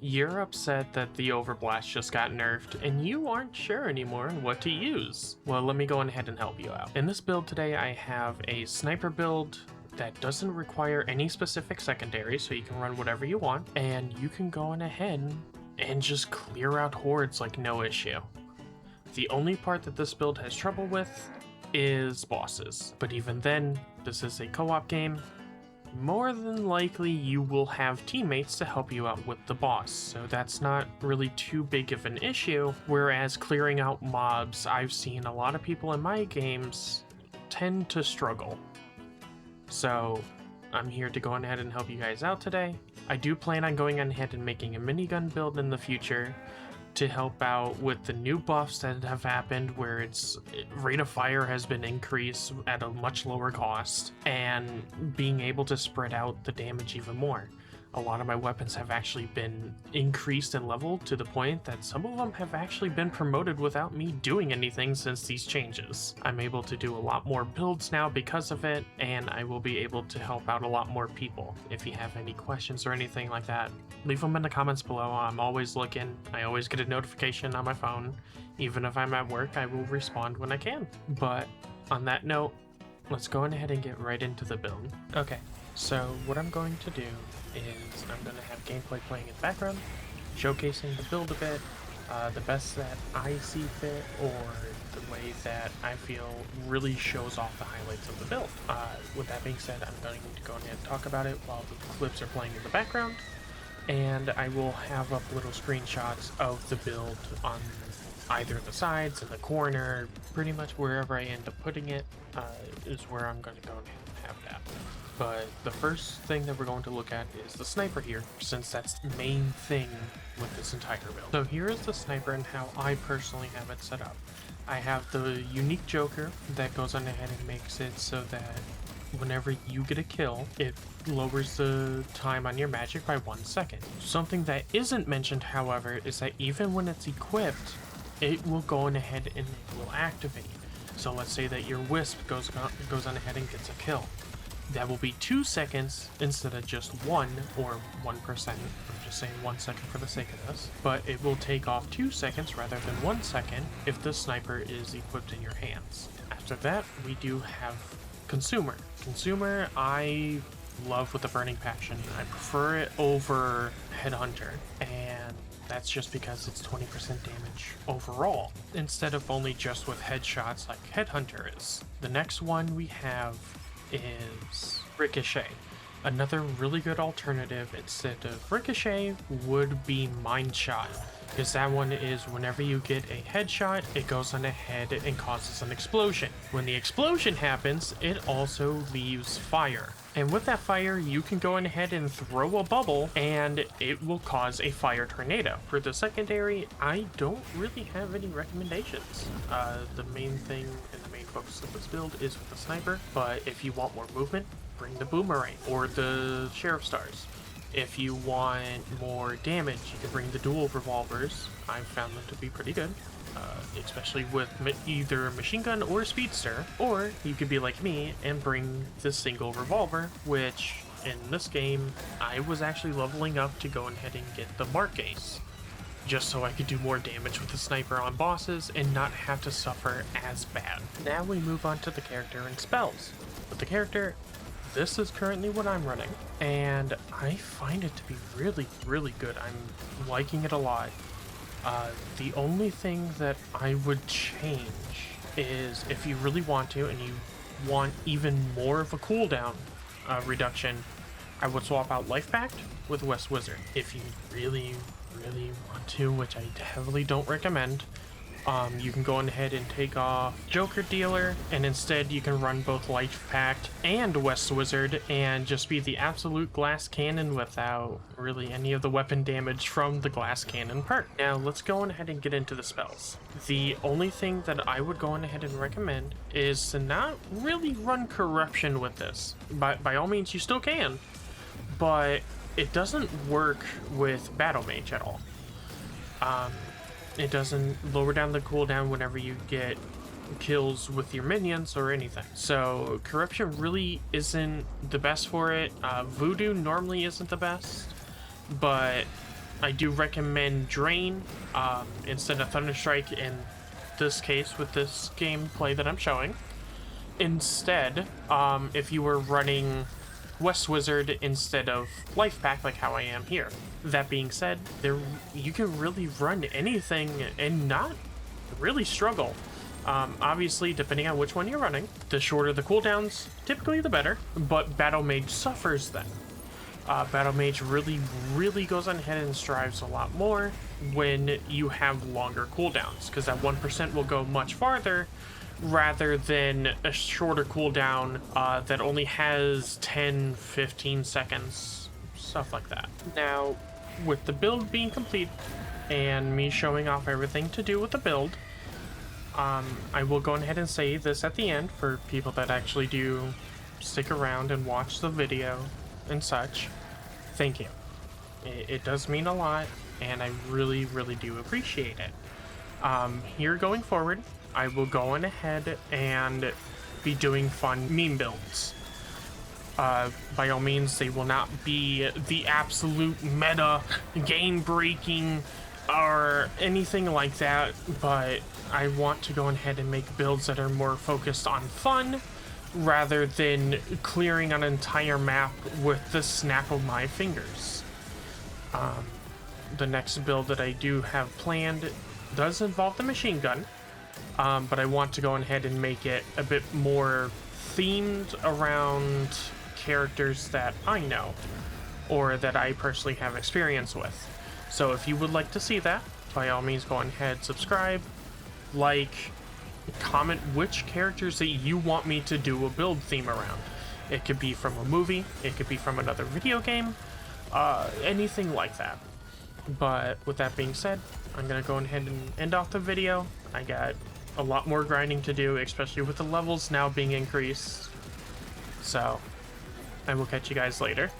You're upset that the Overblast just got nerfed, and you aren't sure anymore on what to use. Well, let me go ahead and help you out. In this build today, I have a sniper build that doesn't require any specific secondary, so you can run whatever you want, and you can go on ahead and just clear out hordes like no issue. The only part that this build has trouble with is bosses, but even then, this is a co-op game. More than likely you will have teammates to help you out with the boss, so that's not really too big of an issue, whereas clearing out mobs, I've seen a lot of people in my games tend to struggle. So I'm here to go ahead and help you guys out today. I do plan on going ahead and making a minigun build in the future to help out with the new buffs that have happened, where its rate of fire has been increased at a much lower cost and being able to spread out the damage even more. A lot of my weapons have actually been increased in level to the point that some of them have actually been promoted without me doing anything since these changes. I'm able to do a lot more builds now because of it, and I will be able to help out a lot more people. If you have any questions or anything like that, leave them in the comments below. I'm always looking. I always get a notification on my phone. Even if I'm at work, I will respond when I can. But on that note, let's go ahead and get right into the build. Okay, so what I'm going to do is I'm going to have gameplay playing in the background, showcasing the build a bit, the best that I see fit, or the way that I feel really shows off the highlights of the build. With that being said, I'm going to go ahead and talk about it while the clips are playing in the background, and I will have up little screenshots of the build on either the sides, in the corner, pretty much wherever I end up putting it is where I'm going to go ahead and have that. But the first thing that we're going to look at is the sniper here, since that's the main thing with this entire build. So here is the sniper and how I personally have it set up. I have the unique joker that goes on ahead and makes it so that whenever you get a kill, it lowers the time on your magic by 1 second. Something that isn't mentioned, however, is that even when it's equipped, it will go on ahead and it will activate. So let's say that your wisp goes on ahead and gets a kill. That will be 2 seconds instead of just 1 or 1%. I'm just saying 1 second for the sake of this. But it will take off 2 seconds rather than 1 second if the sniper is equipped in your hands. After that, we do have Consumer. Consumer, I love with a burning passion. I prefer it over Headhunter, and that's just because it's 20% damage overall, instead of only just with headshots like Headhunter is. The next one we have is Ricochet. Another really good alternative instead of Ricochet would be Mind Shot, because that one is whenever you get a headshot, it goes on ahead and causes an explosion. When the explosion happens, it also leaves fire. And with that fire, you can go in ahead and throw a bubble, and it will cause a fire tornado. For the secondary, I don't really have any recommendations. The main thing and the main focus of this build is with the sniper, but if you want more movement, bring the boomerang or the sheriff stars. If you want more damage, you can bring the dual revolvers. I've found them to be pretty good. Especially with either a machine gun or a speedster, or you could be like me and bring the single revolver, which in this game I was actually leveling up to go ahead and get the Mark Ace, just so I could do more damage with the sniper on bosses and not have to suffer as bad. Now we move on to the character and spells. With the character, this is currently what I'm running, and I find it to be really, really good. I'm liking it a lot. The only thing that I would change is if you really want to and you want even more of a cooldown reduction, I would swap out Life Pact with West Wizard. If you really, really want to, which I heavily don't recommend, you can go ahead and take off Joker Dealer, and instead you can run both Life Pact and West Wizard and just be the absolute glass cannon without really any of the weapon damage from the glass cannon perk. Now let's go on ahead and get into the spells. The only thing that I would go on ahead and recommend is to not really run Corruption with this. By all means you still can, but it doesn't work with Battle Mage at all. It doesn't lower down the cooldown whenever you get kills with your minions or anything. So Corruption really isn't the best for it. Voodoo normally isn't the best, but I do recommend Drain instead of Thunderstrike in this case with this gameplay that I'm showing. Instead, if you were running West Wizard instead of Life Pack like how I am here. That being said, you can really run anything and not really struggle. Obviously, depending on which one you're running, the shorter the cooldowns, typically the better, but Battle Mage suffers then. Battle Mage really goes on ahead and strives a lot more when you have longer cooldowns, because that 1% will go much farther rather than a shorter cooldown that only has 10-15 seconds, stuff like that. Now, with the build being complete and me showing off everything to do with the build, I will go ahead and say this at the end for people that actually do stick around and watch the video and such. Thank you. It does mean a lot, and I really do appreciate it. Here going forward, I will go on ahead and be doing fun meme builds. By all means, they will not be the absolute meta, game-breaking, or anything like that, but I want to go ahead and make builds that are more focused on fun, rather than clearing an entire map with the snap of my fingers. The next build that I do have planned does involve the machine gun, but I want to go ahead and make it a bit more themed around characters that I know, or that I personally have experience with. So if you would like to see that, by all means go ahead, subscribe, like, comment which characters that you want me to do a build theme around. It could be from a movie, it could be from another video game, anything like that. But with that being said, I'm gonna go ahead and end off the video. I got a lot more grinding to do, especially with the levels now being increased. So I will catch you guys later.